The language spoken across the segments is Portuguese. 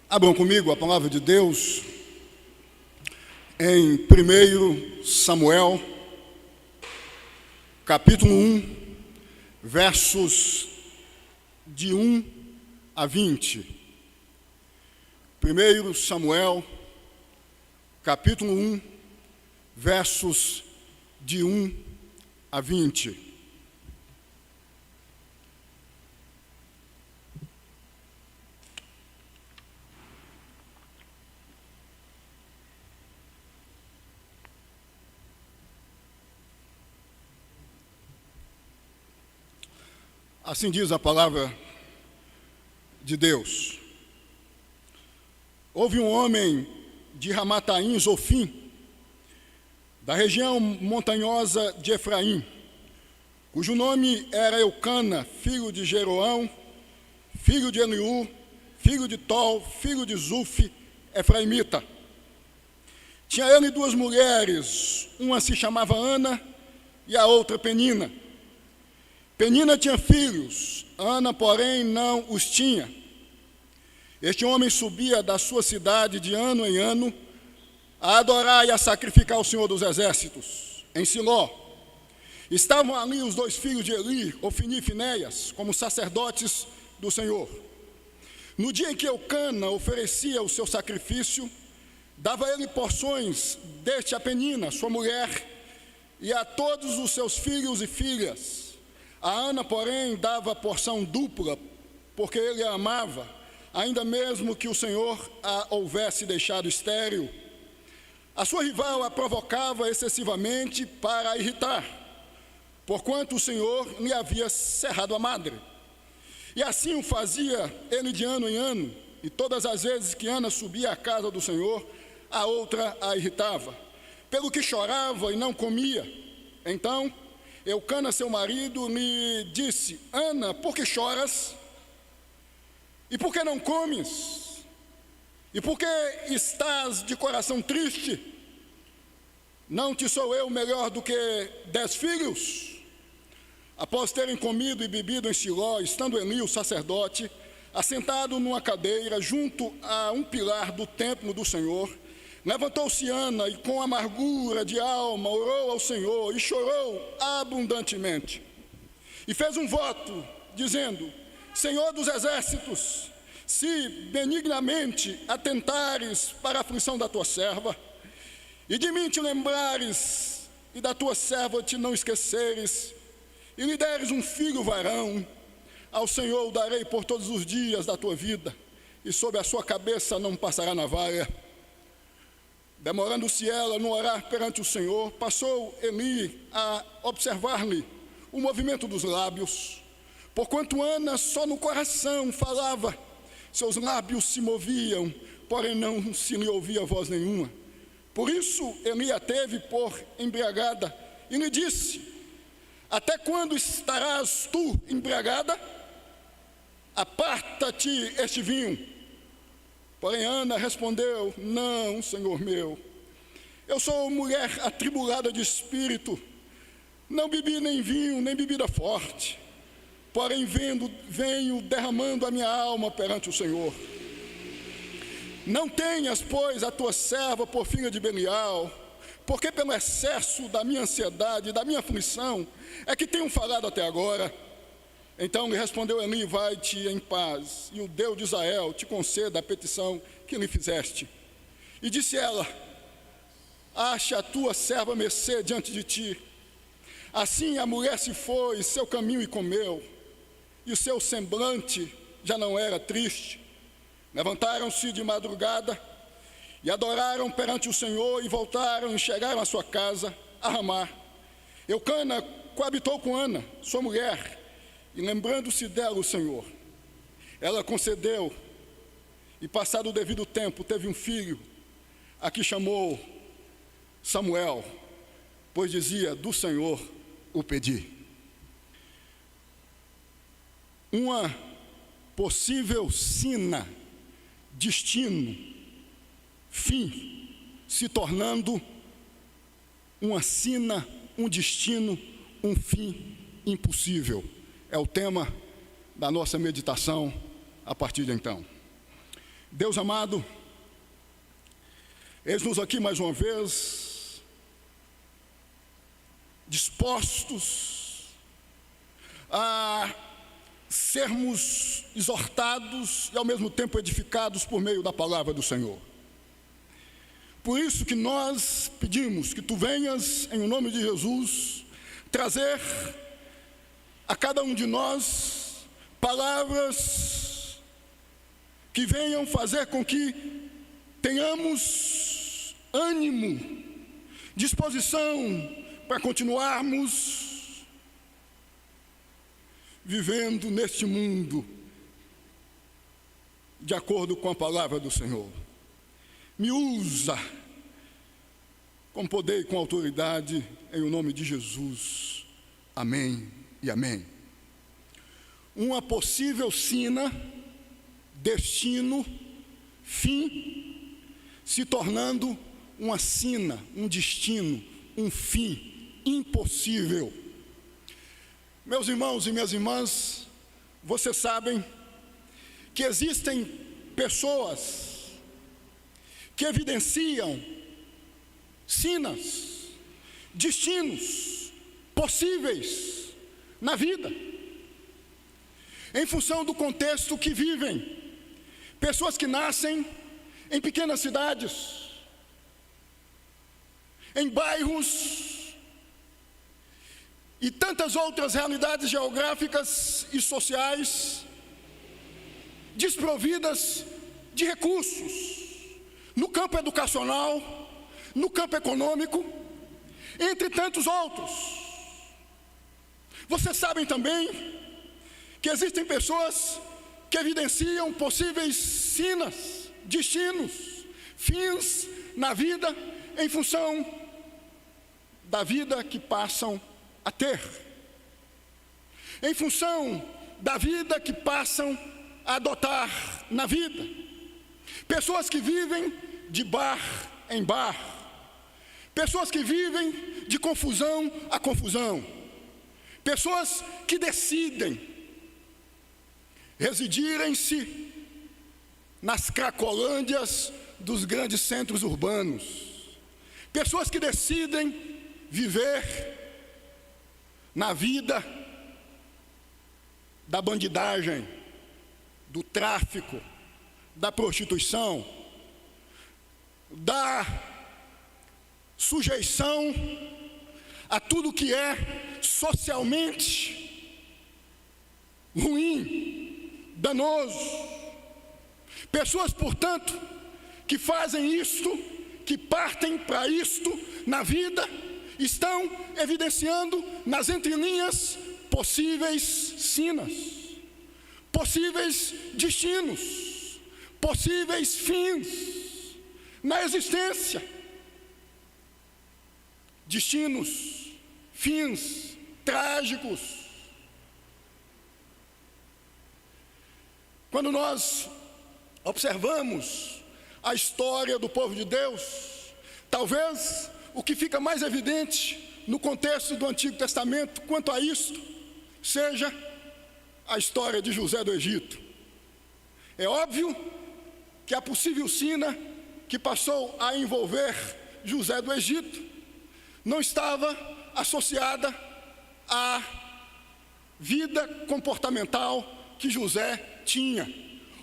Abram comigo a palavra de Deus em 1 Samuel, capítulo 1, versos de 1 a 20. 1 Samuel, capítulo 1, versos de 1 a 20. Assim diz a palavra de Deus. Houve um homem de Ramataim, Zofim, da região montanhosa de Efraim, cujo nome era Eucana, filho de Jeroão, filho de Eliú, filho de Tol, filho de Zuf, efraimita. Tinha ele duas mulheres, uma se chamava Ana e a outra Penina. Penina tinha filhos, Ana, porém, não os tinha. Este homem subia da sua cidade de ano em ano a adorar e a sacrificar o Senhor dos Exércitos, em Siló. Estavam ali os dois filhos de Eli, Ofni e Finéias, como sacerdotes do Senhor. No dia em que Eucana oferecia o seu sacrifício, dava ele porções deste a Penina, sua mulher, e a todos os seus filhos e filhas. A Ana, porém, dava porção dupla, porque ele a amava, ainda mesmo que o Senhor a houvesse deixado estéril. A sua rival a provocava excessivamente para a irritar, porquanto o Senhor lhe havia cerrado a madre. E assim o fazia ele de ano em ano, e todas as vezes que Ana subia à casa do Senhor, a outra a irritava, pelo que chorava e não comia. Então Eucana, seu marido, lhe disse: Ana, por que choras? E por que não comes? E por que estás de coração triste? Não te sou eu melhor do que 10 filhos? Após terem comido e bebido em Siló, estando Eli, o sacerdote, assentado numa cadeira junto a um pilar do templo do Senhor, levantou-se Ana e com amargura de alma orou ao Senhor e chorou abundantemente. E fez um voto, dizendo: Senhor dos exércitos, se benignamente atentares para a aflição da tua serva, e de mim te lembrares, e da tua serva te não esqueceres, e lhe deres um filho varão, ao Senhor o darei por todos os dias da tua vida, e sobre a sua cabeça não passará navalha. Demorando-se ela no orar perante o Senhor, passou Eli a observar-lhe o movimento dos lábios. Porquanto Ana só no coração falava, seus lábios se moviam, porém não se lhe ouvia voz nenhuma. Por isso Eli a teve por embriagada e lhe disse: Até quando estarás tu embriagada? Aparta-te este vinho. Porém Ana respondeu: Não, Senhor meu, eu sou mulher atribulada de espírito, não bebi nem vinho, nem bebida forte, porém venho derramando a minha alma perante o Senhor. Não tenhas, pois, a tua serva por filha de Belial, porque pelo excesso da minha ansiedade e da minha aflição é que tenho falado até agora. Então lhe respondeu Eli: Vai-te em paz, e o Deus de Israel te conceda a petição que lhe fizeste. E disse ela: Acha a tua serva mercê diante de ti. Assim a mulher se foi seu caminho e comeu, e o seu semblante já não era triste. Levantaram-se de madrugada e adoraram perante o Senhor, e voltaram e chegaram à sua casa, a Ramá. Eucana coabitou com Ana, sua mulher, e lembrando-se dela o Senhor, ela concedeu, e passado o devido tempo, teve um filho, a que chamou Samuel, pois dizia: do Senhor o pedi. Uma possível sina, destino, fim, se tornando uma sina, um destino, um fim impossível. É o tema da nossa meditação a partir de então. Deus amado, eis-nos aqui mais uma vez, dispostos a sermos exortados e ao mesmo tempo edificados por meio da palavra do Senhor. Por isso que nós pedimos que Tu venhas, em nome de Jesus, trazer a cada um de nós palavras que venham fazer com que tenhamos ânimo, disposição para continuarmos vivendo neste mundo de acordo com a palavra do Senhor. Me usa com poder e com autoridade, em o nome de Jesus. Amém e amém. Uma possível sina, destino, fim, se tornando uma sina, um destino, um fim impossível. Meus irmãos e minhas irmãs, vocês sabem que existem pessoas que evidenciam sinas, destinos possíveis na vida, em função do contexto que vivem. Pessoas que nascem em pequenas cidades, em bairros e tantas outras realidades geográficas e sociais desprovidas de recursos, no campo educacional, no campo econômico, entre tantos outros. Vocês sabem também que existem pessoas que evidenciam possíveis sinas, destinos, fins na vida em função da vida que passam a ter, em função da vida que passam a adotar na vida. Pessoas que vivem de bar em bar, pessoas que vivem de confusão a confusão, pessoas que decidem residirem-se nas cracolândias dos grandes centros urbanos, pessoas que decidem viver na vida da bandidagem, do tráfico, da prostituição, da sujeição a tudo que é socialmente ruim, danoso. Pessoas, portanto, que fazem isto, que partem para isto na vida, estão evidenciando nas entrelinhas possíveis sinas, possíveis destinos, possíveis fins na existência. Destinos, fins trágicos. Quando nós observamos a história do povo de Deus, talvez o que fica mais evidente no contexto do Antigo Testamento quanto a isto seja a história de José do Egito. É óbvio que a possível sina que passou a envolver José do Egito não estava associada à vida comportamental que José tinha,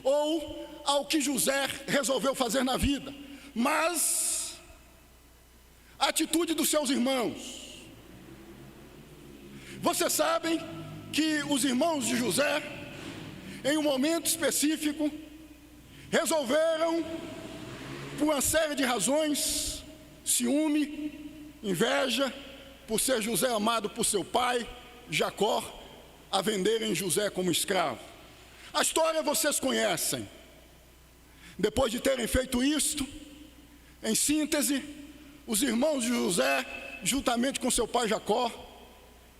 ou ao que José resolveu fazer na vida, mas a atitude dos seus irmãos. Vocês sabem que os irmãos de José, em um momento específico, resolveram, por uma série de razões, ciúme, inveja, por ser José amado por seu pai, Jacó, a venderem José como escravo. A história vocês conhecem. Depois de terem feito isto, em síntese, os irmãos de José, juntamente com seu pai Jacó,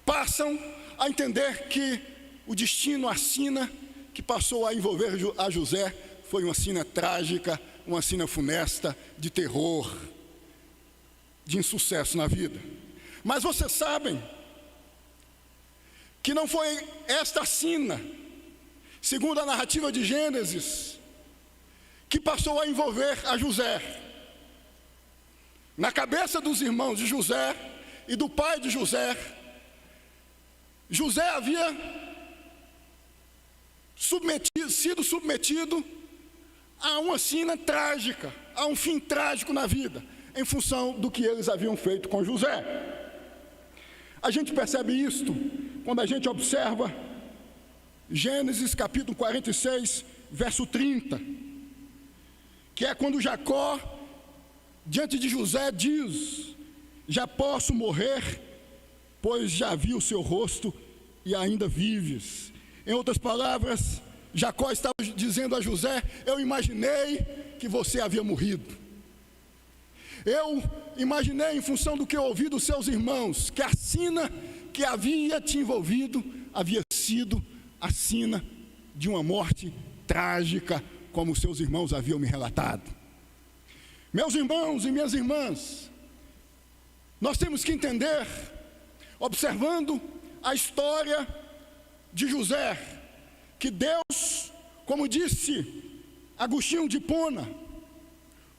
passam a entender que o destino, a sina que passou a envolver a José, foi uma sina trágica, uma sina funesta, de terror, de insucesso na vida. Mas vocês sabem que não foi esta sina, segundo a narrativa de Gênesis, que passou a envolver a José. Na cabeça dos irmãos de José e do pai de José, José havia sido submetido a uma sina trágica, a um fim trágico na vida, em função do que eles haviam feito com José. A gente percebe isto quando a gente observa Gênesis capítulo 46, verso 30, que é quando Jacó, diante de José, diz: já posso morrer, pois já vi o seu rosto e ainda vives. Em outras palavras, Jacó estava dizendo a José: eu imaginei que você havia morrido. Eu imaginei, em função do que eu ouvi dos seus irmãos, que a sina que havia te envolvido havia sido a sina de uma morte trágica, como seus irmãos haviam me relatado. Meus irmãos e minhas irmãs, nós temos que entender, observando a história de José, que Deus, como disse Agostinho de Hipona,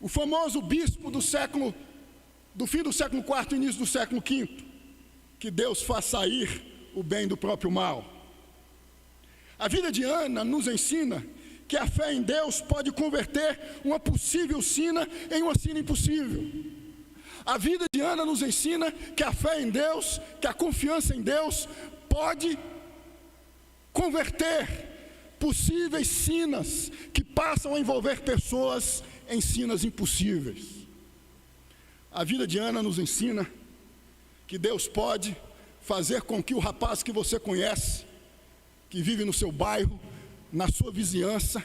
o famoso bispo do fim do século IV e início do século V, que Deus faz sair o bem do próprio mal. A vida de Ana nos ensina que a fé em Deus pode converter uma possível sina em uma sina impossível. A vida de Ana nos ensina que a fé em Deus, que a confiança em Deus pode converter possíveis sinas que passam a envolver pessoas em sinas impossíveis. A vida de Ana nos ensina que Deus pode fazer com que o rapaz que você conhece, que vive no seu bairro, na sua vizinhança,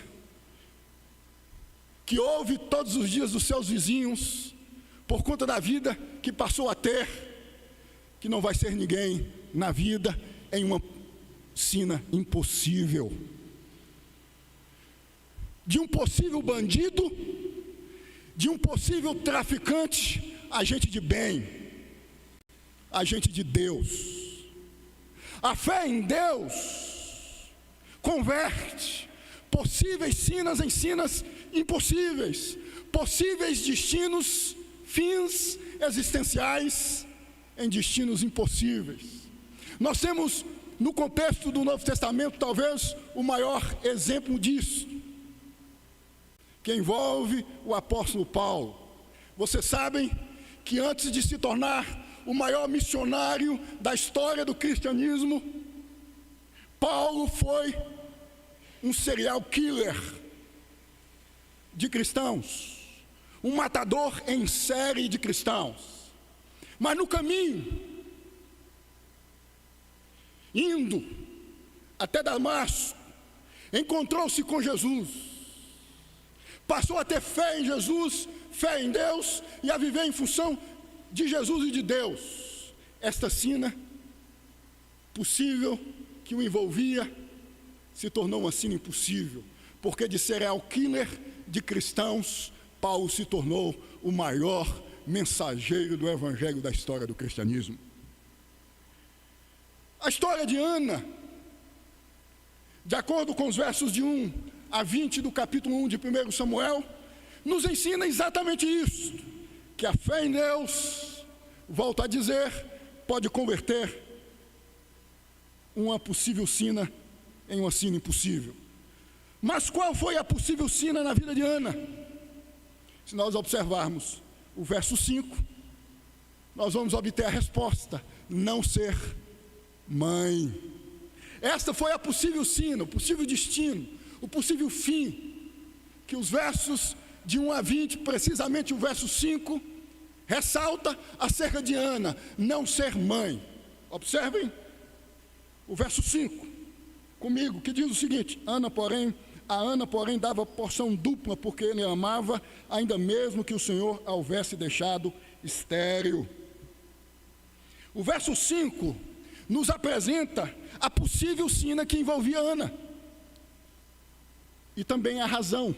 que ouve todos os dias dos seus vizinhos, por conta da vida que passou a ter, que não vai ser ninguém na vida em uma sina impossível. De um possível bandido, de um possível traficante, agente de bem, agente de Deus. A fé em Deus converte possíveis sinas em sinas impossíveis, possíveis destinos, fins existenciais em destinos impossíveis. Nós temos no contexto do Novo Testamento talvez o maior exemplo disso, que envolve o apóstolo Paulo. Vocês sabem que antes de se tornar o maior missionário da história do cristianismo, Paulo foi um serial killer de cristãos, um matador em série de cristãos. Mas no caminho, indo até Damasco, encontrou-se com Jesus, passou a ter fé em Jesus, fé em Deus, e a viver em função de Jesus e de Deus. Esta sina possível que o envolvia se tornou uma sina impossível, porque de serial killer de cristãos, Paulo se tornou o maior mensageiro do evangelho da história do cristianismo. A história de Ana, de acordo com os versos de 1 a 20 do capítulo 1 de 1 Samuel, nos ensina exatamente isso, que a fé em Deus, volto a dizer, pode converter uma possível sina em uma sina impossível. Mas qual foi a possível sina na vida de Ana? Se nós observarmos o verso 5, nós vamos obter a resposta: não ser mãe. Esta foi a possível sina, o possível destino, o possível fim, que os versos de 1 a 20, precisamente o verso 5, ressalta acerca de Ana, não ser mãe. Observem o verso 5 comigo, que diz o seguinte: a Ana, porém, dava porção dupla, porque ele amava, ainda mesmo que o Senhor a houvesse deixado estéril. O verso 5 nos apresenta a possível sina que envolvia Ana, e também a razão,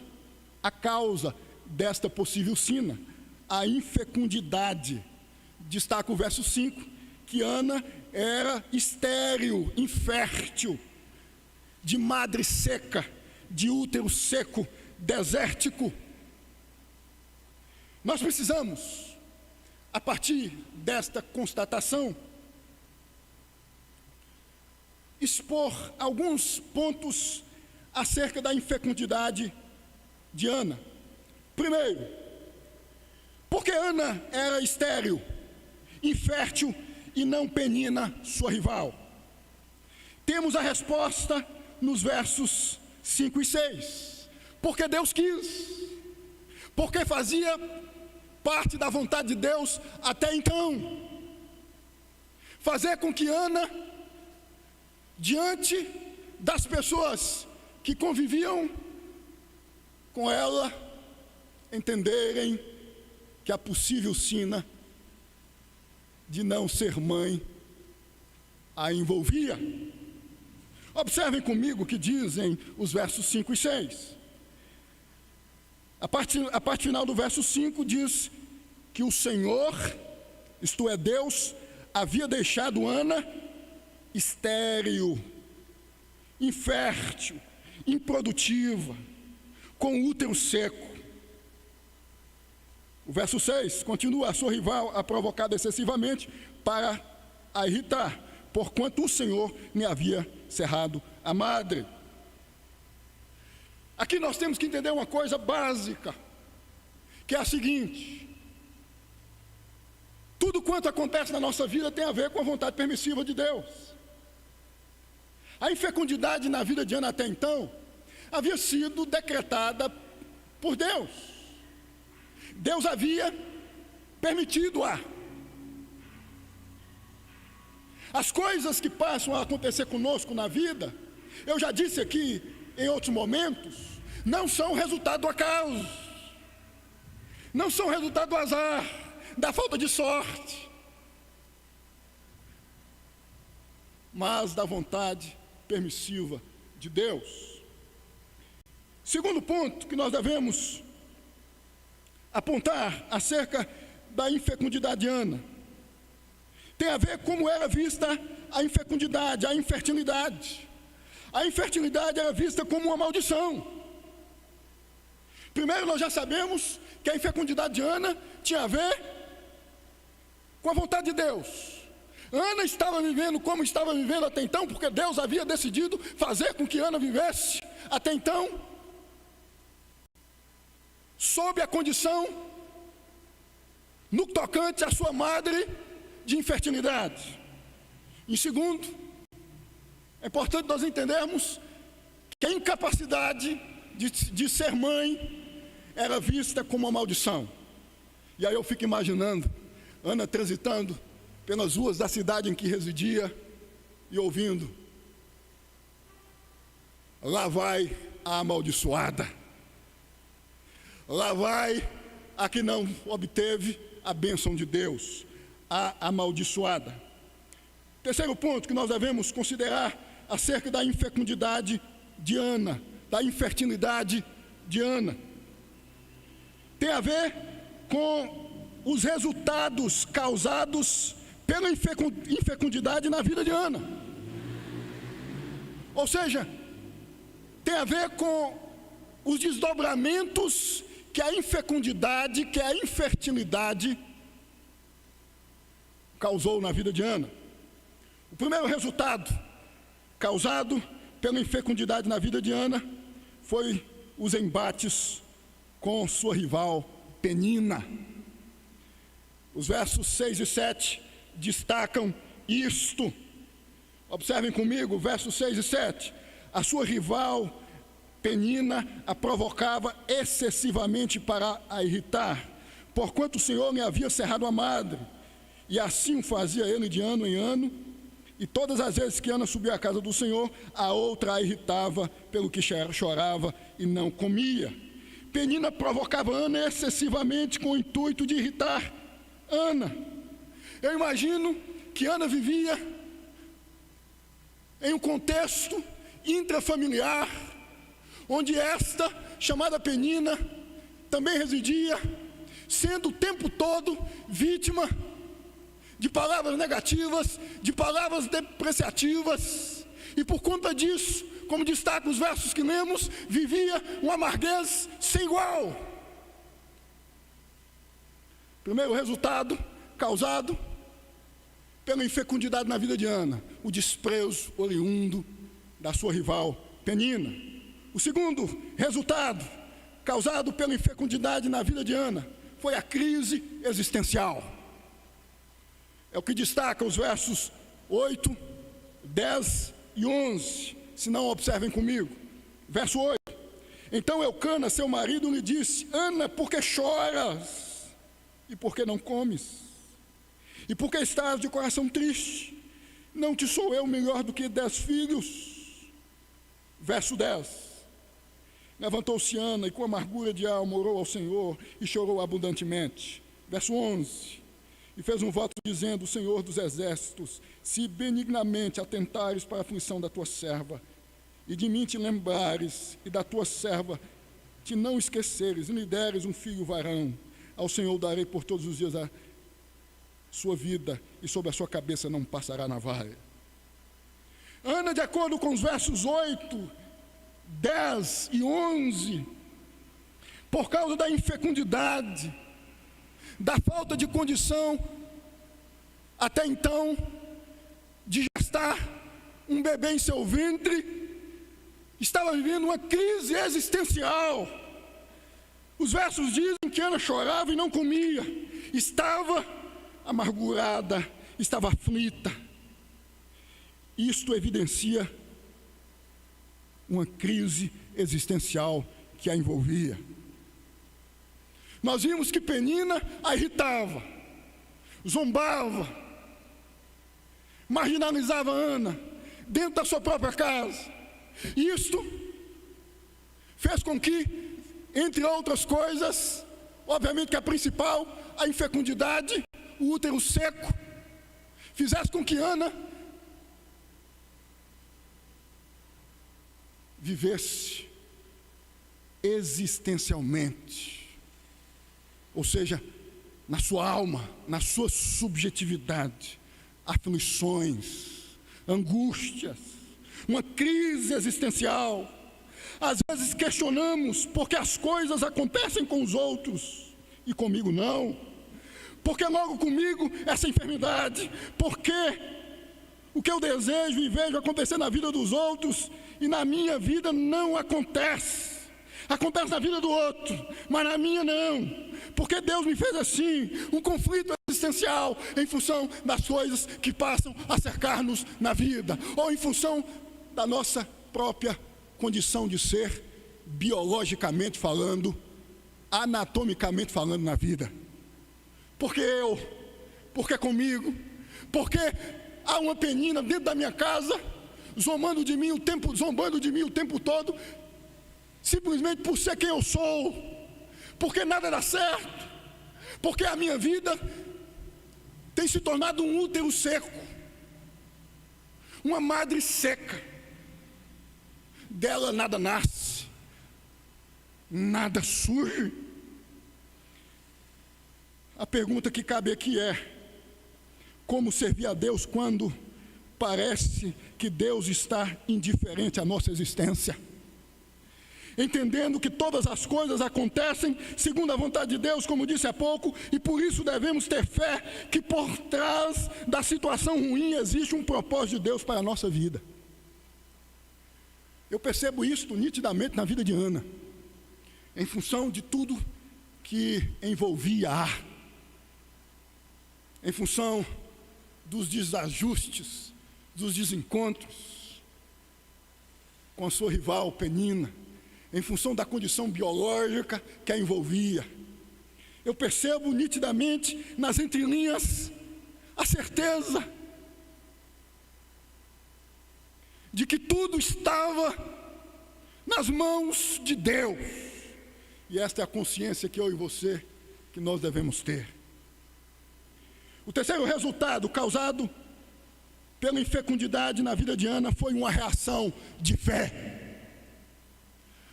a causa desta possível sina, a infecundidade. Destaca o verso 5, que Ana era estéril, infértil, de madre seca, de útero seco, desértico. Nós precisamos, a partir desta constatação, expor alguns pontos acerca da infecundidade de Ana. Primeiro, porque Ana era estéril, infértil e não Penina, sua rival. Temos a resposta nos versos 5 e 6. Porque Deus quis, porque fazia parte da vontade de Deus até então, fazer com que Ana, diante das pessoas que conviviam com ela, entenderem que a possível sina de não ser mãe a envolvia. Observem comigo o que dizem os versos 5 e 6. A parte final do verso 5 diz que o Senhor, isto é Deus, havia deixado Ana estéril, infértil, improdutiva, com útero seco. O verso 6 continua: a sua rival a provocado excessivamente para a irritar, porquanto o Senhor me havia cerrado a madre. Aqui nós temos que entender uma coisa básica, que é a seguinte: tudo quanto acontece na nossa vida tem a ver com a vontade permissiva de Deus. A infecundidade na vida de Ana até então havia sido decretada por Deus. Deus havia permitido-a. As coisas que passam a acontecer conosco na vida, eu já disse aqui em outros momentos, não são resultado do acaso, não são resultado do azar, da falta de sorte, mas da vontade permissiva de Deus. Segundo ponto que nós devemos apontar acerca da infecundidade de Ana, tem a ver como era vista a infecundidade, a infertilidade. A infertilidade era vista como uma maldição. Primeiro, nós já sabemos que a infecundidade de Ana tinha a ver com a vontade de Deus. Ana estava vivendo como estava vivendo até então, porque Deus havia decidido fazer com que Ana vivesse até então sob a condição, no tocante à sua madre, de infertilidade. Em segundo, é importante nós entendermos que a incapacidade de ser mãe era vista como uma maldição. E aí eu fico imaginando Ana transitando pelas ruas da cidade em que residia e ouvindo: lá vai a amaldiçoada, lá vai a que não obteve a bênção de Deus, a amaldiçoada. Terceiro ponto que nós devemos considerar acerca da infecundidade de Ana, da infertilidade de Ana, tem a ver com os resultados causados pela infecundidade na vida de Ana. Ou seja, tem a ver com os desdobramentos que a infecundidade, que a infertilidade causou na vida de Ana. O primeiro resultado causado pela infecundidade na vida de Ana foi os embates com sua rival Penina. Os versos 6 e 7 destacam isto. Observem comigo, versos 6 e 7. A sua rival Penina a provocava excessivamente para a irritar, porquanto o Senhor lhe havia cerrado a madre, e assim o fazia ele de ano em ano, e todas as vezes que Ana subia à casa do Senhor, a outra a irritava, pelo que chorava e não comia. Penina provocava Ana excessivamente com o intuito de irritar Ana. Eu imagino que Ana vivia em um contexto intrafamiliar, onde esta, chamada Penina, também residia, sendo o tempo todo vítima de palavras negativas, de palavras depreciativas, e por conta disso como destaca os versos que lemos, vivia uma amarguez sem igual. Primeiro resultado causado pela infecundidade na vida de Ana, o desprezo oriundo da sua rival Penina. O segundo resultado causado pela infecundidade na vida de Ana foi a crise existencial. É o que destaca os versos 8, 10 e 11. Se não, observem comigo. Verso 8. Então Eucana, seu marido, lhe disse: Ana, por que choras? E por que não comes? E por que estás de coração triste? Não te sou eu melhor do que 10 filhos? Verso 10. Levantou-se Ana e com amargura de alma orou ao Senhor e chorou abundantemente. Verso 11. E fez um voto dizendo: Senhor dos exércitos, se benignamente atentares para a aflição da tua serva, e de mim te lembrares, e da tua serva te não esqueceres, e lhe deres um filho varão, ao Senhor darei por todos os dias a sua vida, e sobre a sua cabeça não passará navalha. Ana, de acordo com os versos 8, 10 e 11, por causa da infecundidade, da falta de condição, até então, de gestar um bebê em seu ventre, estava vivendo uma crise existencial. Os versos dizem que Ana chorava e não comia, estava amargurada, estava aflita. Isto evidencia uma crise existencial que a envolvia. Nós vimos que Penina a irritava, zombava, marginalizava Ana dentro da sua própria casa. Isto fez com que, entre outras coisas, obviamente que a principal, a infecundidade, o útero seco, fizesse com que Ana vivesse existencialmente, ou seja, na sua alma, na sua subjetividade, aflições, angústias, uma crise existencial. Às vezes questionamos por que as coisas acontecem com os outros e comigo não. Por que logo comigo essa enfermidade? Por que o que eu desejo e vejo acontecer na vida dos outros e na minha vida não acontece? Acontece na vida do outro, mas na minha não. Porque Deus me fez assim, um conflito existencial em função das coisas que passam a cercar-nos na vida, ou em função da nossa própria condição de ser, biologicamente falando, anatomicamente falando na vida. Porque eu, porque comigo, porque há uma Penina dentro da minha casa, zombando de mim o tempo todo, simplesmente por ser quem eu sou, porque nada dá certo, porque a minha vida tem se tornado um útero seco, uma madre seca. Dela nada nasce, nada surge. A pergunta que cabe aqui é: como servir a Deus quando parece que Deus está indiferente à nossa existência? Entendendo que todas as coisas acontecem segundo a vontade de Deus, como disse há pouco, e por isso devemos ter fé que por trás da situação ruim existe um propósito de Deus para a nossa vida. Eu percebo isso nitidamente na vida de Ana, em função de tudo que envolvia-a, em função dos desajustes, dos desencontros com a sua rival Penina, em função da condição biológica que a envolvia. Eu percebo nitidamente nas entrelinhas a certeza de que tudo estava nas mãos de Deus. E esta é a consciência que eu e você, que nós devemos ter. O terceiro resultado causado pela infecundidade na vida de Ana foi uma reação de fé.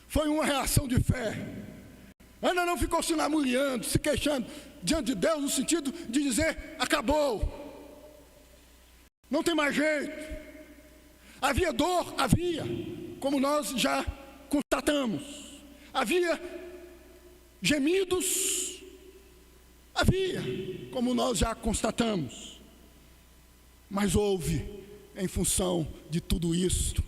Foi uma reação de fé. Ana não ficou se lamuriando, se queixando diante de Deus, no sentido de dizer: acabou, não tem mais jeito. Havia dor, havia, como nós já constatamos. Havia gemidos, havia, como nós já constatamos. Mas houve, em função de tudo isto,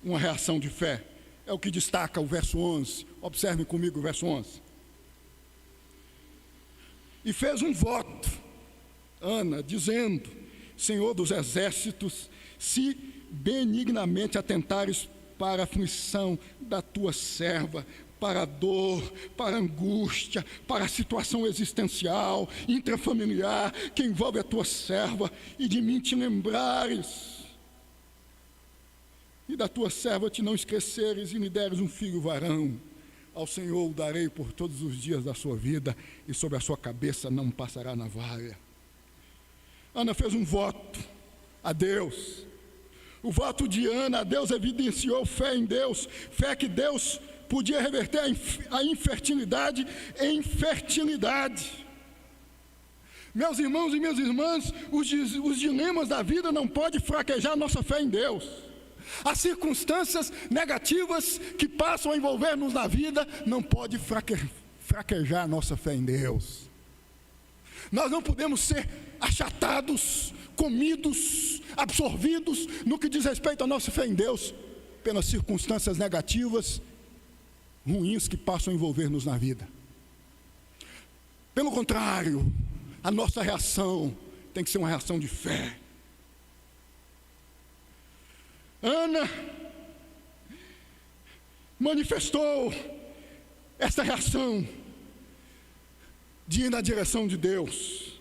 uma reação de fé. É o que destaca o verso 11. Observem comigo o verso 11. E fez um voto, Ana, dizendo: Senhor dos exércitos, se benignamente atentares para a aflição da tua serva, para a dor, para a angústia, para a situação existencial, intrafamiliar, que envolve a tua serva, e de mim te lembrares, e da tua serva te não esqueceres, e me deres um filho varão, ao Senhor o darei por todos os dias da sua vida, e sobre a sua cabeça não passará navalha. Ana fez um voto a Deus. O voto de Ana a Deus evidenciou fé em Deus, fé que Deus podia reverter a infertilidade em fertilidade. Meus irmãos e minhas irmãs, os dilemas da vida não podem fraquejar a nossa fé em Deus. As circunstâncias negativas que passam a envolver-nos na vida não podem fraquejar a nossa fé em Deus. Nós não podemos ser achatados, comidos, absorvidos no que diz respeito à nossa fé em Deus pelas circunstâncias negativas, ruins que passam a envolver-nos na vida. Pelo contrário, a nossa reação tem que ser uma reação de fé. Ana manifestou essa reação de ir na direção de Deus,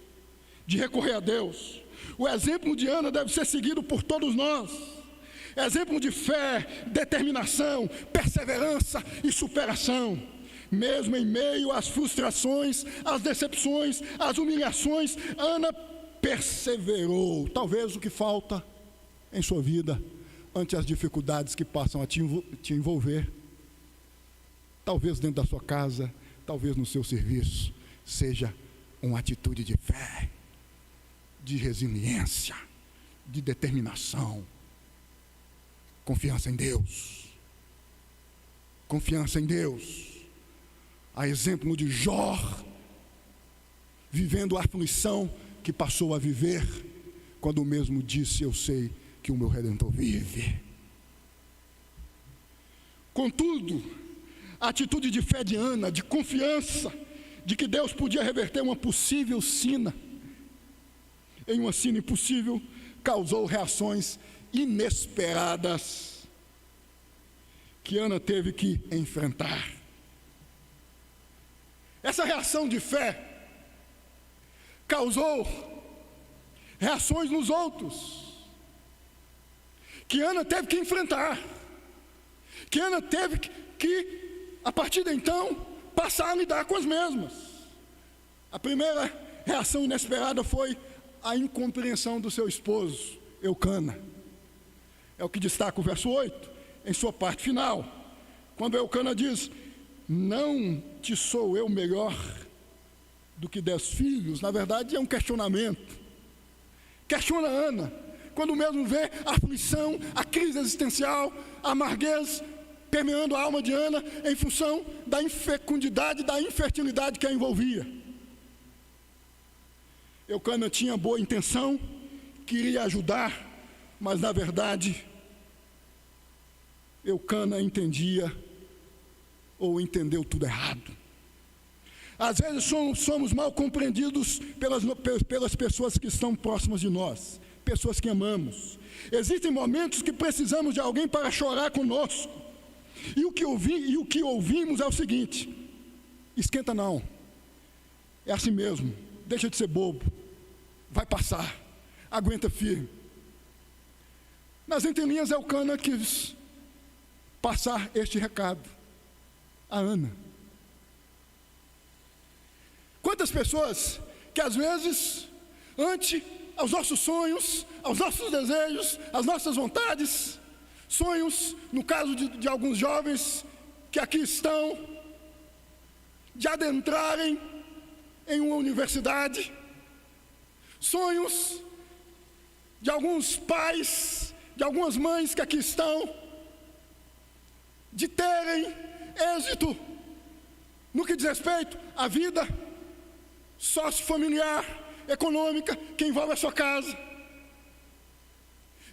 de recorrer a Deus. O exemplo de Ana deve ser seguido por todos nós. Exemplo de fé, determinação, perseverança e superação. Mesmo em meio às frustrações, às decepções, às humilhações, Ana perseverou. Talvez o que falta em sua vida, ante as dificuldades que passam a te envolver, talvez dentro da sua casa, talvez no seu serviço, seja uma atitude de fé, de resiliência, de determinação, confiança em Deus. Confiança em Deus. A exemplo de Jó, vivendo a aflição que passou a viver, quando o mesmo disse: eu sei que o meu Redentor vive. Contudo, a atitude de fé de Ana, de confiança, de que Deus podia reverter uma possível sina em uma sina impossível, causou reações inesperadas que Ana teve que enfrentar. Essa reação de fé causou reações nos outros, que Ana teve que enfrentar, que Ana teve que, a partir de então, passar a lidar com as mesmas. A primeira reação inesperada foi a incompreensão do seu esposo, Eucana. É o que destaca o verso 8, em sua parte final, quando Eucana diz: não te sou eu melhor do que 10 filhos. Na verdade é um questionamento. Questiona Ana, quando mesmo vê a aflição, a crise existencial, a amarguez permeando a alma de Ana em função da infecundidade, da infertilidade que a envolvia. Eucana tinha boa intenção, queria ajudar, mas na verdade Eucana entendia ou entendeu tudo errado. Às vezes somos mal compreendidos pelas pessoas que estão próximas de nós, pessoas que amamos. Existem momentos que precisamos de alguém para chorar conosco, e o que ouvimos é o seguinte: esquenta não, é assim mesmo, deixa de ser bobo, vai passar, aguenta firme. Nas entrelinhas, Eucana quis passar este recado a Ana. Quantas pessoas que às vezes, ante aos nossos sonhos, aos nossos desejos, às nossas vontades, sonhos, no caso de alguns jovens que aqui estão, de adentrarem em uma universidade, sonhos de alguns pais de algumas mães que aqui estão, de terem êxito no que diz respeito à vida sociofamiliar, econômica, que envolve a sua casa.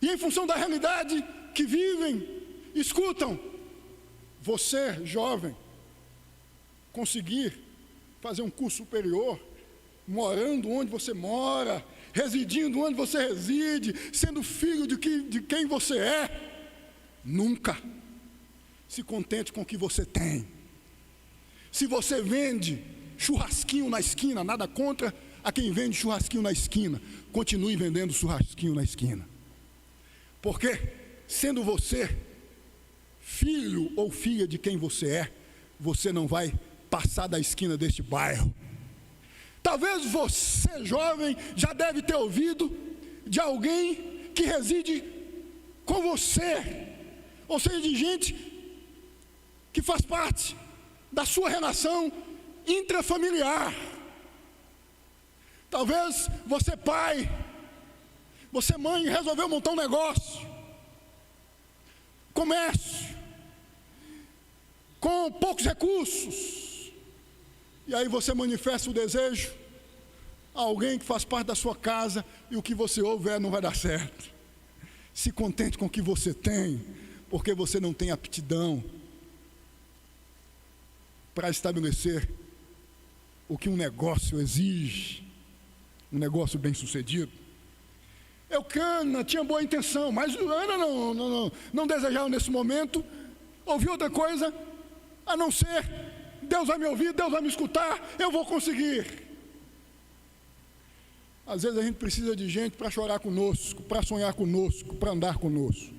E em função da realidade que vivem, escutam, você, jovem, conseguir fazer um curso superior, morando onde você mora, residindo onde você reside, sendo filho de quem você é, nunca se contente com o que você tem. Se você vende churrasquinho na esquina, nada contra a quem vende churrasquinho na esquina, continue vendendo churrasquinho na esquina. Porque, sendo você filho ou filha de quem você é, você não vai passar da esquina deste bairro. Talvez você, jovem, já deve ter ouvido de alguém que reside com você, ou seja, de gente que faz parte da sua relação intrafamiliar. Talvez você, pai, você, mãe, resolveu montar um negócio, comércio, com poucos recursos, e aí você manifesta o desejo a alguém que faz parte da sua casa, e o que você ouve não vai dar certo. Se contente com o que você tem, porque você não tem aptidão para estabelecer o que um negócio exige, um negócio bem sucedido. Eucana tinha boa intenção, mas Ana não desejava nesse momento ouvir outra coisa a não ser: Deus vai me ouvir, Deus vai me escutar, eu vou conseguir. Às vezes a gente precisa de gente para chorar conosco, para sonhar conosco, para andar conosco,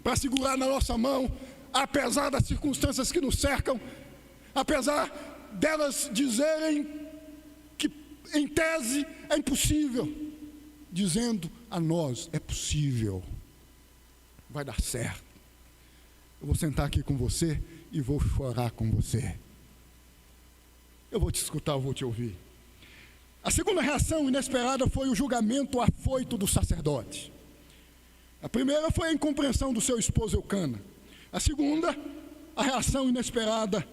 para segurar na nossa mão, apesar das circunstâncias que nos cercam, apesar delas dizerem que em tese é impossível, dizendo a nós: é possível, vai dar certo. Eu vou sentar aqui com você e vou chorar com você. Eu vou te escutar, eu vou te ouvir. A segunda reação inesperada foi o julgamento afoito do sacerdote. A primeira foi a incompreensão do seu esposo Eucana. A segunda, a reação inesperada,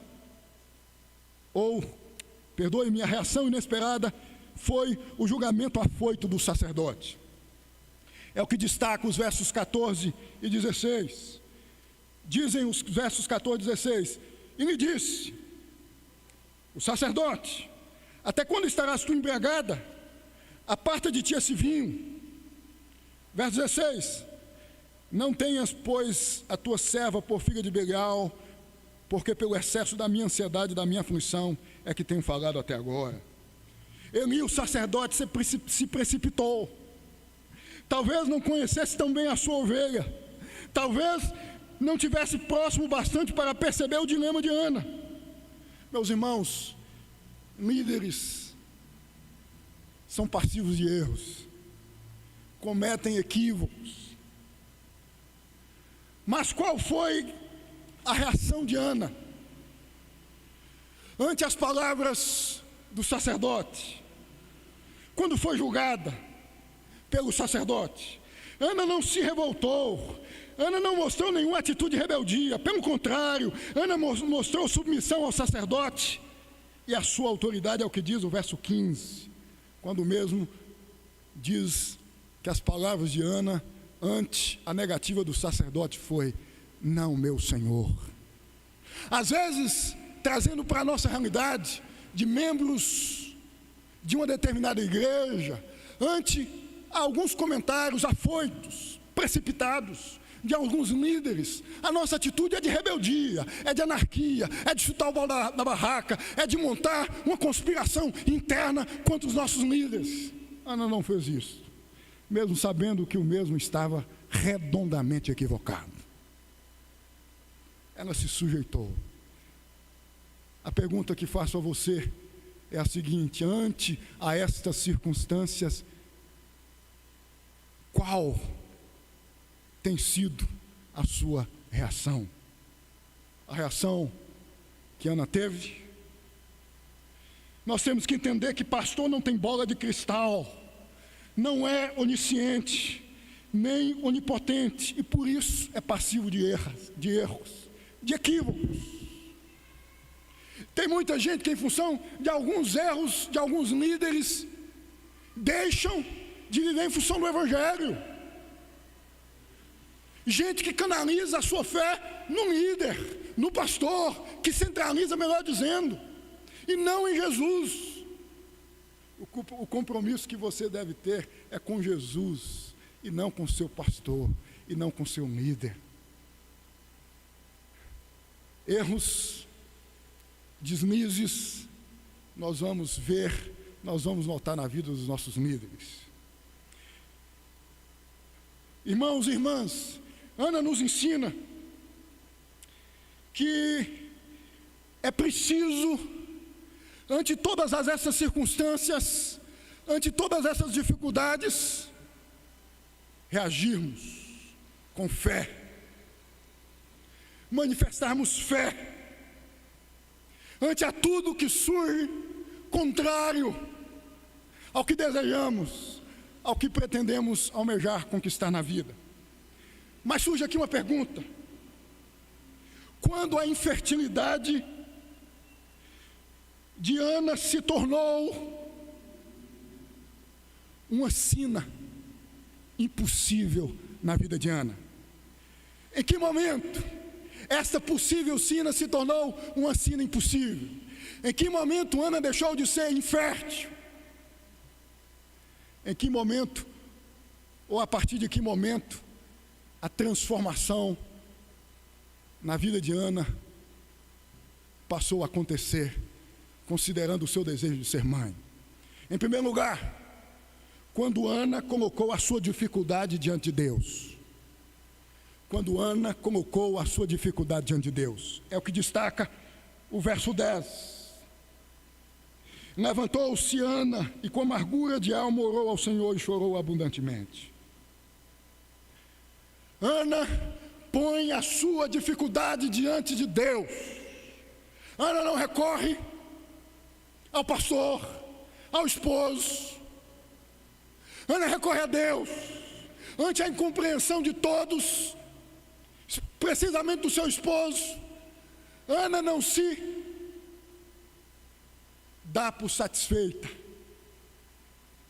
a reação inesperada foi o julgamento afoito do sacerdote. É o que destaca os versos 14 e 16. Dizem os versos 14 e 16: e lhe disse o sacerdote: até quando estarás tu embriagada? Aparta de ti esse vinho. Verso 16: não tenhas, pois, a tua serva por filha de Belial, porque pelo excesso da minha ansiedade e da minha aflição é que tenho falado até agora. Eli, o sacerdote, se precipitou. Talvez não conhecesse tão bem a sua ovelha, talvez não tivesse próximo bastante para perceber o dilema de Ana. Meus irmãos, líderes são passivos de erros, cometem equívocos. Mas qual foi a reação de Ana ante as palavras do sacerdote? Quando foi julgada pelo sacerdote, Ana não se revoltou, Ana não mostrou nenhuma atitude de rebeldia, pelo contrário, Ana mostrou submissão ao sacerdote e a sua autoridade, é o que diz o verso 15, quando mesmo diz que as palavras de Ana ante a negativa do sacerdote foi: não, meu Senhor. Às vezes, trazendo para a nossa realidade de membros de uma determinada igreja, ante alguns comentários afoitos, precipitados de alguns líderes, a nossa atitude é de rebeldia, é de anarquia, é de chutar o balde da barraca, é de montar uma conspiração interna contra os nossos líderes. Ana não fez isso, mesmo sabendo que o mesmo estava redondamente equivocado. Ela se sujeitou. A pergunta que faço a você é a seguinte: ante a estas circunstâncias, qual tem sido a sua reação? A reação que Ana teve? Nós temos que entender que pastor não tem bola de cristal, não é onisciente, nem onipotente, e por isso é passivo de erros, de equívocos. Tem muita gente que, em função de alguns erros de alguns líderes, deixam de viver em função do Evangelho. Gente que canaliza a sua fé no líder, no pastor, que centraliza, melhor dizendo, e não em Jesus. O compromisso que você deve ter é com Jesus, e não com seu pastor, e não com seu líder. Erros, deslizes, nós vamos ver, nós vamos notar na vida dos nossos líderes. Irmãos e irmãs, Ana nos ensina que é preciso, ante todas essas circunstâncias, ante todas essas dificuldades, reagirmos com fé, manifestarmos fé, ante a tudo que surge contrário ao que desejamos, ao que pretendemos almejar conquistar na vida. Mas surge aqui uma pergunta: quando a infertilidade de Ana se tornou uma sina impossível na vida de Ana? Em que momento esta possível sina se tornou uma sina impossível? Em que momento Ana deixou de ser infértil? Em que momento, ou a partir de que momento, a transformação na vida de Ana passou a acontecer, considerando o seu desejo de ser mãe? Em primeiro lugar, quando Ana colocou a sua dificuldade diante de Deus. Quando Ana colocou a sua dificuldade diante de Deus. É o que destaca o verso 10. Levantou-se Ana e com amargura de alma orou ao Senhor e chorou abundantemente. Ana põe a sua dificuldade diante de Deus. Ana não recorre ao pastor, ao esposo. Ana recorre a Deus. Ante a incompreensão de todos, precisamente do seu esposo, Ana não se dá por satisfeita,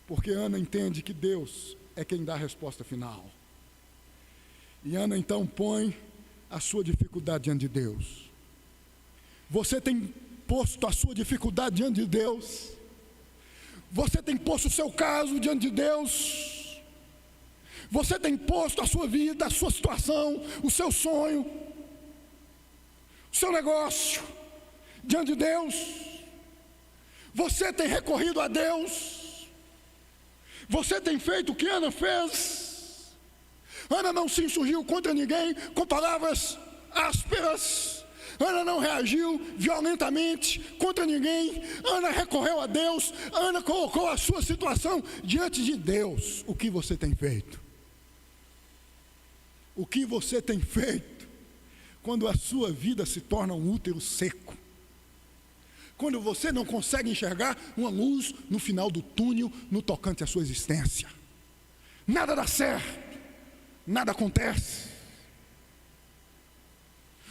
porque Ana entende que Deus é quem dá a resposta final. E Ana então põe a sua dificuldade diante de Deus. Você tem posto a sua dificuldade diante de Deus? Você tem posto o seu caso diante de Deus? Você tem posto a sua vida, a sua situação, o seu sonho, o seu negócio diante de Deus? Você tem recorrido a Deus? Você tem feito o que Ana fez? Ana não se insurgiu contra ninguém com palavras ásperas. Ana não reagiu violentamente contra ninguém. Ana recorreu a Deus. Ana colocou a sua situação diante de Deus. O que você tem feito? O que você tem feito quando a sua vida se torna um útero seco? Quando você não consegue enxergar uma luz no final do túnel no tocante à sua existência? Nada dá certo, nada acontece.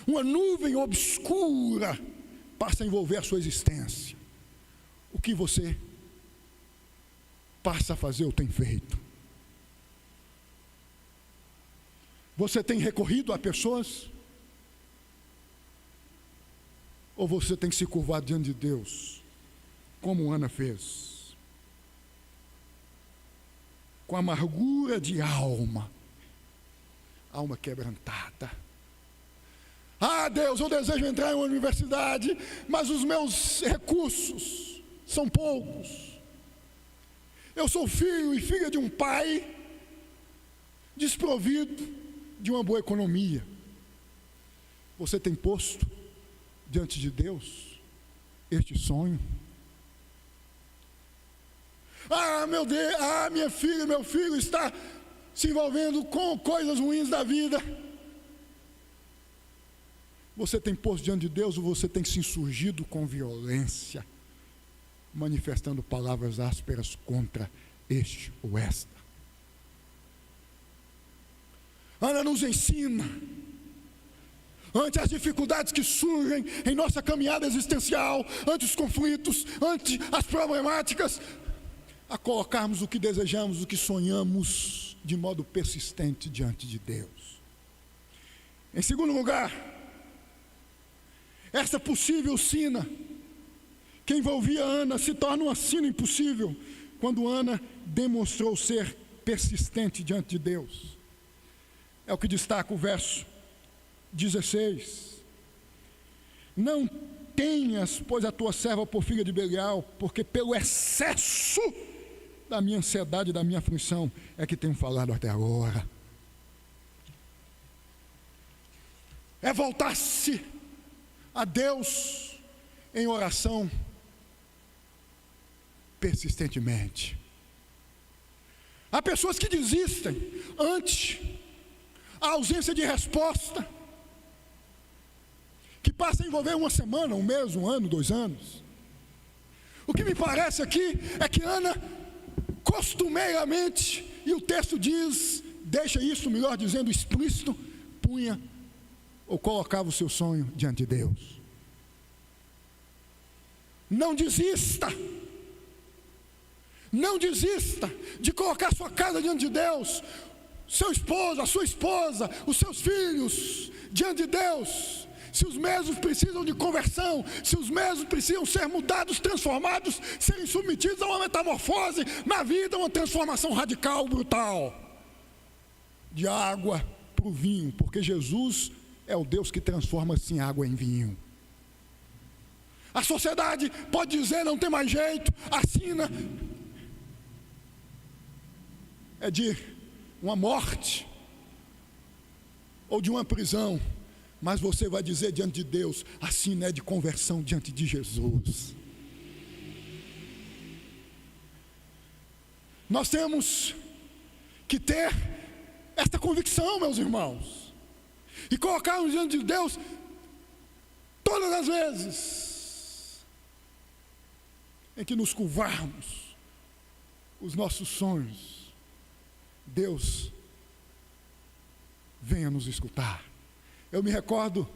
Uma nuvem obscura passa a envolver a sua existência. O que você passa a fazer ou tem feito? Você tem recorrido a pessoas? Ou você tem que se curvar diante de Deus, como Ana fez? Com amargura de alma, alma quebrantada. Ah, Deus, eu desejo entrar em uma universidade, mas os meus recursos são poucos. Eu sou filho e filha de um pai desprovido de uma boa economia. Você tem posto diante de Deus este sonho? Ah, meu Deus, minha filha, meu filho está se envolvendo com coisas ruins da vida. Você tem posto diante de Deus ou você tem se insurgido com violência, manifestando palavras ásperas contra este ou esta? Ana nos ensina, ante as dificuldades que surgem em nossa caminhada existencial, ante os conflitos, ante as problemáticas, a colocarmos o que desejamos, o que sonhamos, de modo persistente diante de Deus. Em segundo lugar, essa possível sina que envolvia Ana se torna uma sina impossível quando Ana demonstrou ser persistente diante de Deus. É o que destaca o verso 16. Não tenhas, pois, a tua serva por filha de Belial, porque pelo excesso da minha ansiedade e da minha aflição é que tenho falado até agora. É voltar-se a Deus em oração persistentemente. Há pessoas que desistem ante a ausência de resposta, que passa a envolver uma semana, um mês, um ano, 2 anos. O que me parece aqui é que Ana, costumeiramente, e o texto diz, deixa isso, melhor dizendo, explícito, punha ou colocava o seu sonho diante de Deus. Não desista. Não desista de colocar sua casa diante de Deus, seu esposo, a sua esposa, os seus filhos diante de Deus. Se os mesmos precisam de conversão, se os mesmos precisam ser mudados, transformados, serem submetidos a uma metamorfose na vida, uma transformação radical, brutal, de água para o vinho, porque Jesus é o Deus que transforma assim água em vinho. A sociedade pode dizer, não tem mais jeito, a sina é de uma morte ou de uma prisão, mas você vai dizer diante de Deus, a sina é de conversão diante de Jesus. Nós temos que ter esta convicção, meus irmãos, e colocarmos diante de Deus todas as vezes em que nos curvarmos os nossos sonhos, Deus venha nos escutar. Eu me recordo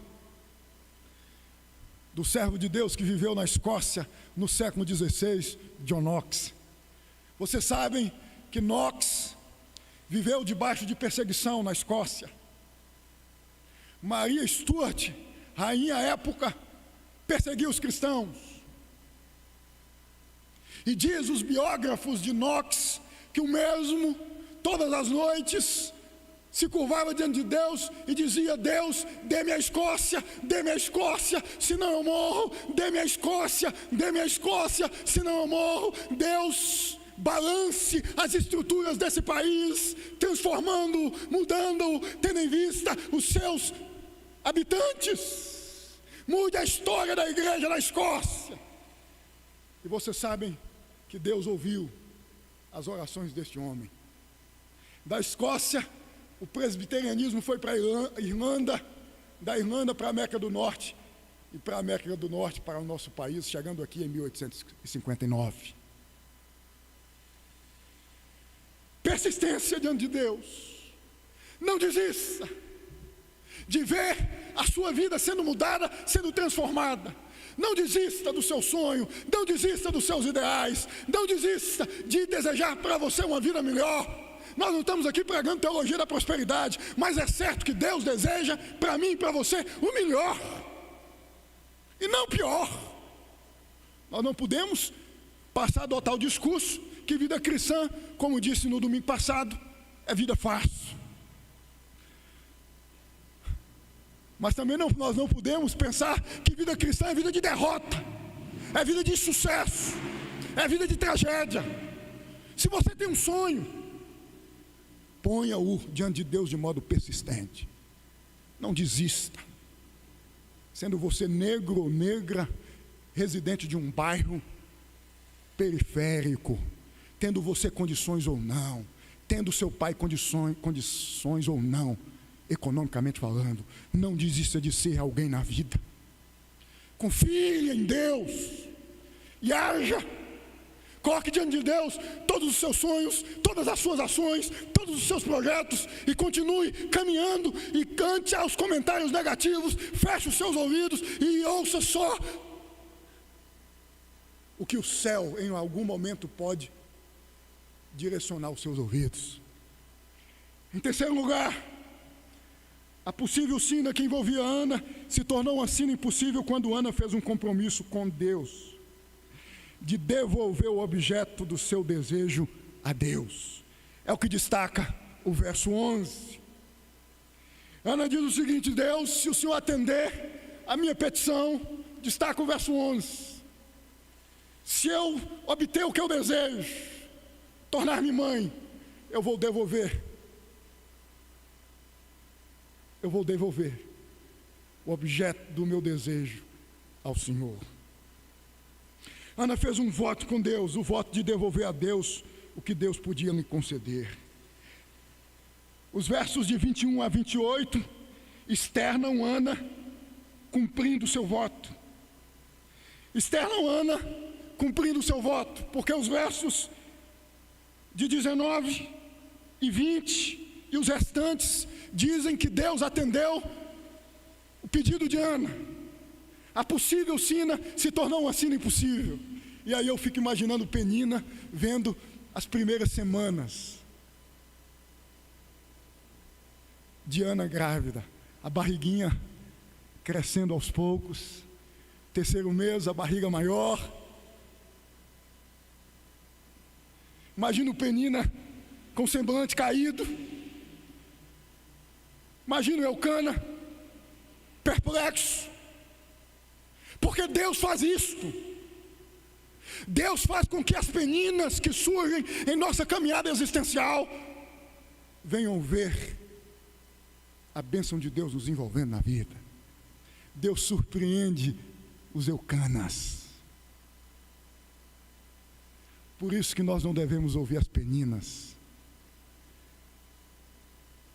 do servo de Deus que viveu na Escócia no século XVI, John Knox. Vocês sabem que Knox viveu debaixo de perseguição na Escócia. Maria Stuart, rainha à época, perseguiu os cristãos. E diz os biógrafos de Knox que o mesmo, todas as noites, se curvava diante de Deus e dizia: Deus, dê-me a Escócia, senão eu morro, dê-me a Escócia, senão eu morro. Deus, balance as estruturas desse país, transformando-o, mudando-o, tendo em vista os seus habitantes. Mude a história da igreja na Escócia. E vocês sabem que Deus ouviu as orações deste homem. Da Escócia, o presbiterianismo foi para a Irlanda, da Irlanda para a América do Norte, e para a América do Norte para o nosso país, chegando aqui em 1859. Persistência diante de Deus. Não desista de ver a sua vida sendo mudada, sendo transformada. Não desista do seu sonho, não desista dos seus ideais, não desista de desejar para você uma vida melhor. Nós não estamos aqui pregando teologia da prosperidade, mas é certo que Deus deseja para mim e para você o melhor, e não o pior. Nós não podemos passar a adotar o discurso que vida cristã, como disse no domingo passado, é vida fácil. Mas também nós não podemos pensar que vida cristã é vida de derrota, é vida de insucesso, é vida de tragédia. Se você tem um sonho, ponha-o diante de Deus de modo persistente. Não desista. Sendo você negro ou negra, residente de um bairro periférico, tendo você condições ou não, tendo seu pai condições ou não, economicamente falando, não desista de ser alguém na vida. Confie em Deus e haja Coloque diante de Deus todos os seus sonhos, todas as suas ações, todos os seus projetos, e continue caminhando, e cante aos comentários negativos. Feche os seus ouvidos e ouça só o que o céu em algum momento pode direcionar os seus ouvidos. Em terceiro lugar, a possível sina que envolvia Ana se tornou uma sina impossível quando Ana fez um compromisso com Deus de devolver o objeto do seu desejo a Deus. É o que destaca o verso 11. Ana diz o seguinte: Deus, se o Senhor atender a minha petição, destaca o verso 11, se eu obter o que eu desejo, tornar-me mãe, eu vou devolver o objeto do meu desejo ao Senhor. Ana fez um voto com Deus, o voto de devolver a Deus o que Deus podia me conceder. Os versos de 21 a 28 externam Ana cumprindo o seu voto. Externam Ana cumprindo o seu voto, porque os versos de 19 e 20 e os restantes dizem que Deus atendeu o pedido de Ana. A possível sina se tornou uma sina impossível. E aí eu fico imaginando Penina vendo as primeiras semanas de Ana grávida, a barriguinha crescendo aos poucos, terceiro mês, a barriga maior. Imagino Penina com o semblante caído. Imagino Elcana perplexo. Porque Deus faz isto. Deus faz com que as peninas que surgem em nossa caminhada existencial venham ver a bênção de Deus nos envolvendo na vida. Deus surpreende os Eucanas. Por isso que nós não devemos ouvir as peninas.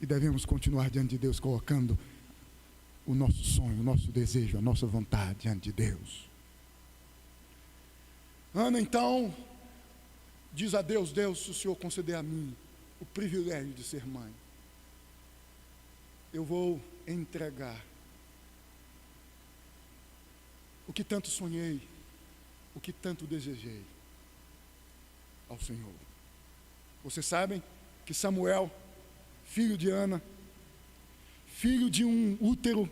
E devemos continuar diante de Deus, colocando o nosso sonho, o nosso desejo, a nossa vontade diante de Deus. Ana então diz a Deus: Deus, se o Senhor conceder a mim o privilégio de ser mãe, eu vou entregar o que tanto sonhei, o que tanto desejei ao Senhor. Vocês sabem que Samuel, filho de Ana, filho de um útero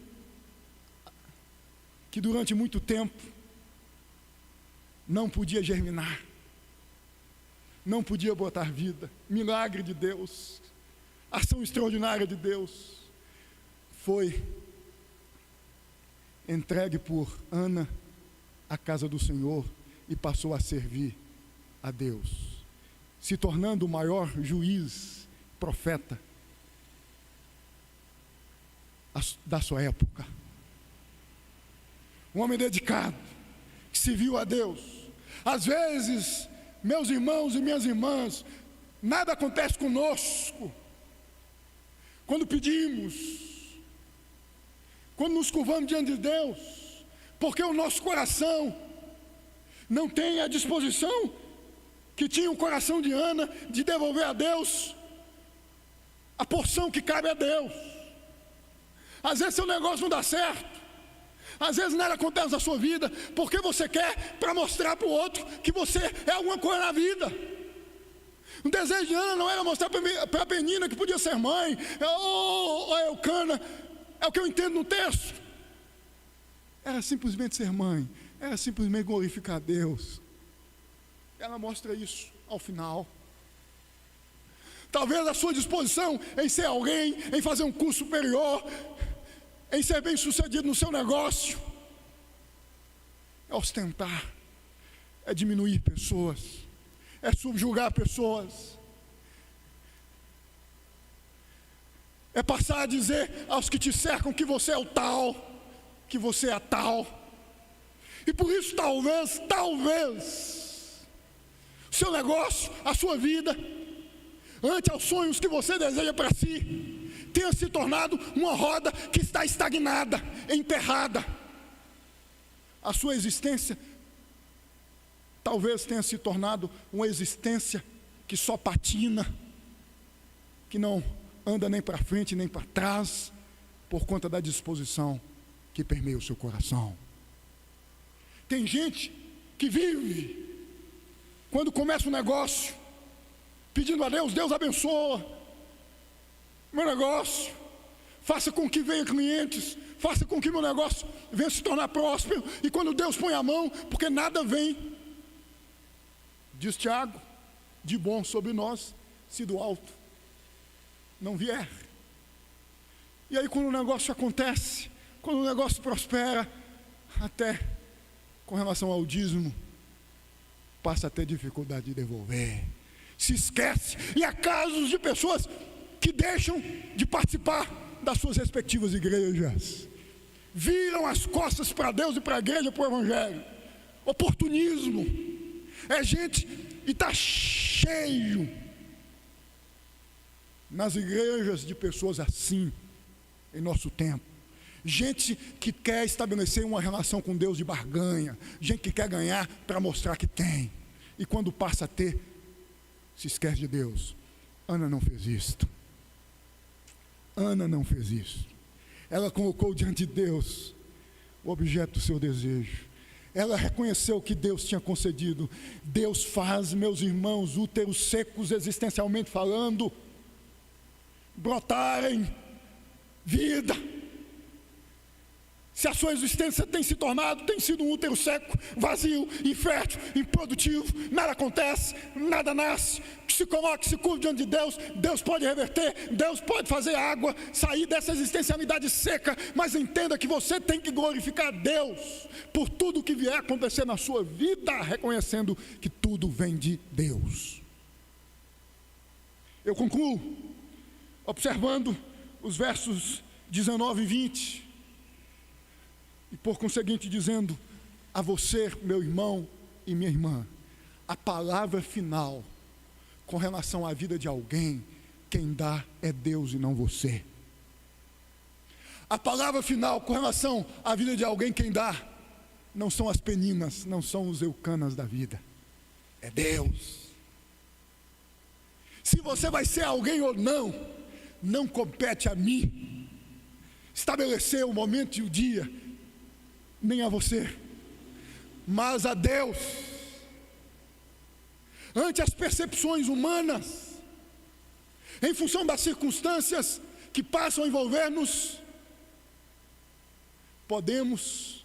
que durante muito tempo não podia germinar, não podia botar vida, milagre de Deus, ação extraordinária de Deus, foi entregue por Ana à casa do Senhor e passou a servir a Deus, se tornando o maior juiz, profeta da sua época. Um homem dedicado, que serviu a Deus. Às vezes, meus irmãos e minhas irmãs, nada acontece conosco quando pedimos, quando nos curvamos diante de Deus, porque o nosso coração não tem a disposição que tinha o coração de Ana de devolver a Deus a porção que cabe a Deus. Às vezes seu negócio não dá certo, às vezes nada acontece na sua vida, porque você quer para mostrar para o outro que você é alguma coisa na vida. O desejo de Ana não era mostrar para a Penina que podia ser mãe, ou Elcana, é o que eu entendo no texto. Era simplesmente ser mãe, era simplesmente glorificar a Deus. Ela mostra isso ao final. Talvez a sua disposição em ser alguém, em fazer um curso superior, em ser bem sucedido no seu negócio, é ostentar, é diminuir pessoas, é subjugar pessoas, é passar a dizer aos que te cercam que você é o tal, que você é a tal. E por isso talvez o seu negócio, a sua vida, ante aos sonhos que você deseja para si, tenha se tornado uma roda que está estagnada, enterrada. A sua existência talvez tenha se tornado uma existência que só patina, que não anda nem para frente nem para trás, por conta da disposição que permeia o seu coração. Tem gente que vive, quando começa um negócio, pedindo a Deus: Deus abençoa meu negócio, faça com que venha clientes, faça com que meu negócio venha se tornar próspero. E quando Deus põe a mão, porque nada vem, diz Tiago, de bom sobre nós, se do alto não vier. E aí quando o negócio acontece, quando o negócio prospera, até com relação ao dízimo, passa a ter dificuldade de devolver, se esquece. E há casos de pessoas que deixam de participar das suas respectivas igrejas, viram as costas para Deus e para a igreja, para o evangelho. Oportunismo. É gente, e está cheio nas igrejas de pessoas assim em nosso tempo. Gente que quer estabelecer uma relação com Deus de barganha, gente que quer ganhar para mostrar que tem, e quando passa a ter, se esquece de Deus. Ana não fez isto. Ana não fez isso. Ela colocou diante de Deus o objeto do seu desejo. Ela reconheceu que Deus tinha concedido. Deus faz, meus irmãos, úteros secos, existencialmente falando, brotarem vida. Se a sua existência tem sido um útero seco, vazio, infértil, improdutivo, nada acontece, nada nasce, que se coloque, se curve diante de Deus, Deus pode reverter, Deus pode fazer a água sair dessa existencialidade seca, mas entenda que você tem que glorificar Deus por tudo que vier acontecer na sua vida, reconhecendo que tudo vem de Deus. Eu concluo observando os versos 19 e 20, e por conseguinte dizendo a você, meu irmão e minha irmã, a palavra final com relação à vida de alguém, quem dá é Deus e não você. A palavra final com relação à vida de alguém, quem dá não são as Peninas, não são os Eucanas da vida, é Deus. Se você vai ser alguém ou não, não compete a mim estabelecer o momento e o dia, nem a você, mas a Deus. Ante as percepções humanas, em função das circunstâncias que passam a envolver-nos, podemos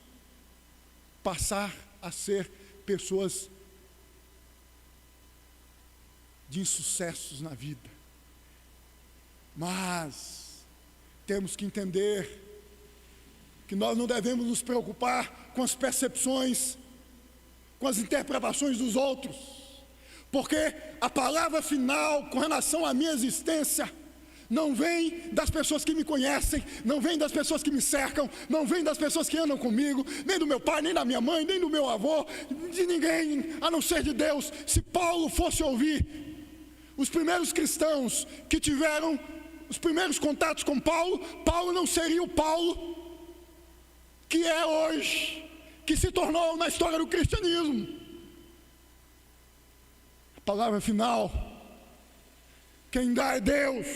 passar a ser pessoas de insucessos na vida, mas temos que entender que nós não devemos nos preocupar com as percepções, com as interpretações dos outros, porque a palavra final com relação à minha existência não vem das pessoas que me conhecem, não vem das pessoas que me cercam, não vem das pessoas que andam comigo, nem do meu pai, nem da minha mãe, nem do meu avô, de ninguém, a não ser de Deus. Se Paulo fosse ouvir os primeiros cristãos que tiveram os primeiros contatos com Paulo, Paulo não seria o Paulo que é hoje, que se tornou na história do cristianismo. A palavra final, quem dá é Deus.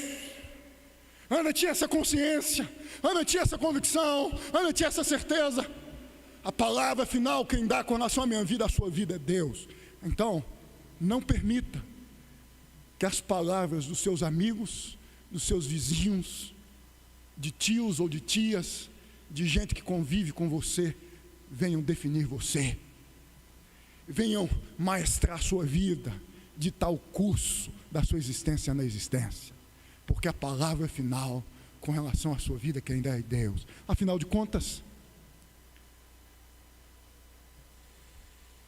Ana tinha essa consciência, Ana tinha essa convicção, Ana tinha essa certeza. A palavra final, quem dá com relação à minha vida, à sua vida, é Deus. Então, não permita que as palavras dos seus amigos, dos seus vizinhos, de tios ou de tias, de gente que convive com você, venham definir você, venham maestrar a sua vida, ditar o curso da sua existência na existência, porque a palavra final com relação à sua vida, quem dá é Deus. Afinal de contas,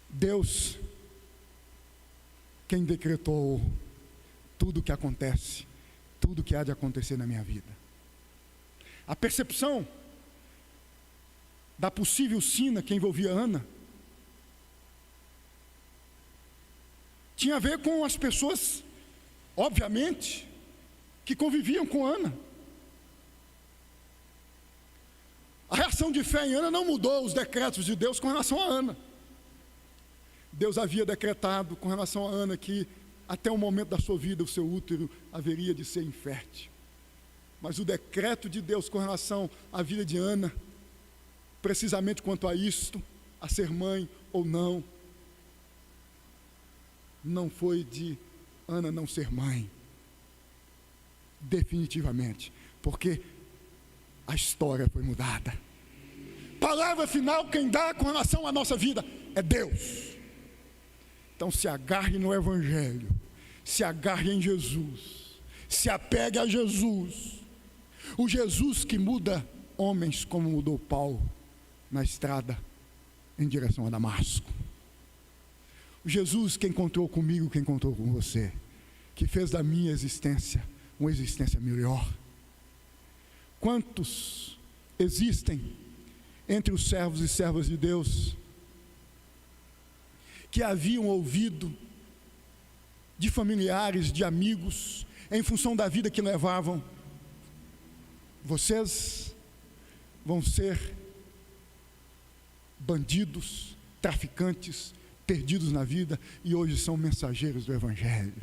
Deus, quem decretou tudo o que acontece, tudo o que há de acontecer na minha vida. A percepção da possível sina que envolvia Ana tinha a ver com as pessoas, obviamente, que conviviam com Ana. A reação de fé em Ana não mudou os decretos de Deus com relação a Ana. Deus havia decretado com relação a Ana que até o momento da sua vida o seu útero haveria de ser infértil. Mas o decreto de Deus com relação à vida de Ana, precisamente quanto a isto, a ser mãe ou não, não foi de Ana não ser mãe, definitivamente, porque a história foi mudada. Palavra final, quem dá com relação à nossa vida é Deus. Então se agarre no Evangelho, se agarre em Jesus, se apegue a Jesus, o Jesus que muda homens como mudou Paulo na estrada em direção a Damasco. O Jesus que encontrou comigo, que encontrou com você, que fez da minha existência uma existência melhor. Quantos existem entre os servos e servas de Deus que haviam ouvido de familiares, de amigos, em função da vida que levavam: vocês vão ser bandidos, traficantes, perdidos na vida, e hoje são mensageiros do Evangelho.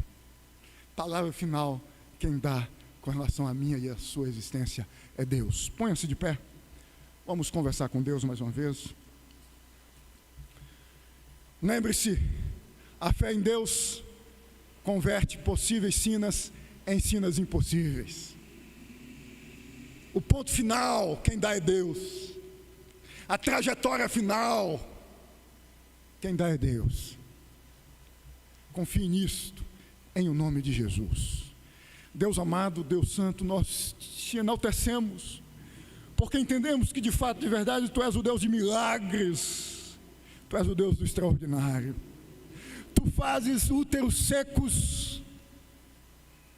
Palavra final, quem dá com relação à minha e à sua existência é Deus. Ponha-se de pé, vamos conversar com Deus mais uma vez. Lembre-se, a fé em Deus converte possíveis sinas em sinas impossíveis. O ponto final, quem dá é Deus. A trajetória final, quem dá é Deus. Confie nisto, em o nome de Jesus. Deus amado, Deus santo, nós te enaltecemos, porque entendemos que de fato, de verdade, Tu és o Deus de milagres, Tu és o Deus do extraordinário. Tu fazes úteros secos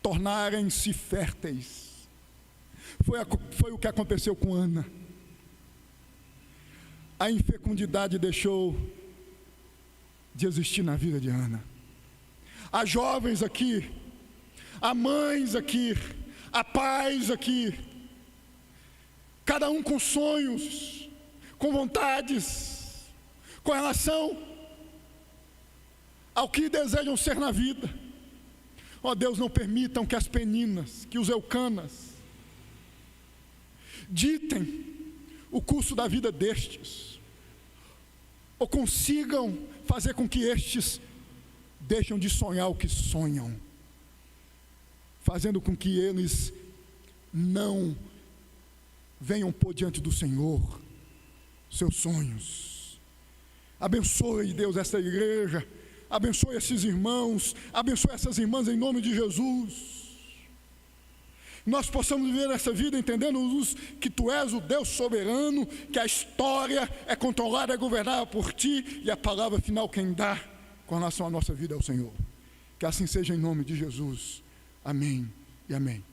tornarem-se férteis. Foi o que aconteceu com Ana. A infecundidade deixou de existir na vida de Ana. Há jovens aqui, há mães aqui, há pais aqui, cada um com sonhos, com vontades, com relação ao que desejam ser na vida. Ó Deus, não permitam que as Peninas, que os Eucanas ditem o curso da vida destes, ou consigam fazer com que estes deixem de sonhar o que sonham, fazendo com que eles não venham pôr diante do Senhor seus sonhos. Abençoe, Deus, esta igreja, abençoe esses irmãos, abençoe essas irmãs em nome de Jesus. Nós possamos viver essa vida entendendo que Tu és o Deus soberano, que a história é controlada, é governada por Ti, e a palavra final quem dá com relação à nossa vida é o Senhor. Que assim seja em nome de Jesus. Amém e amém.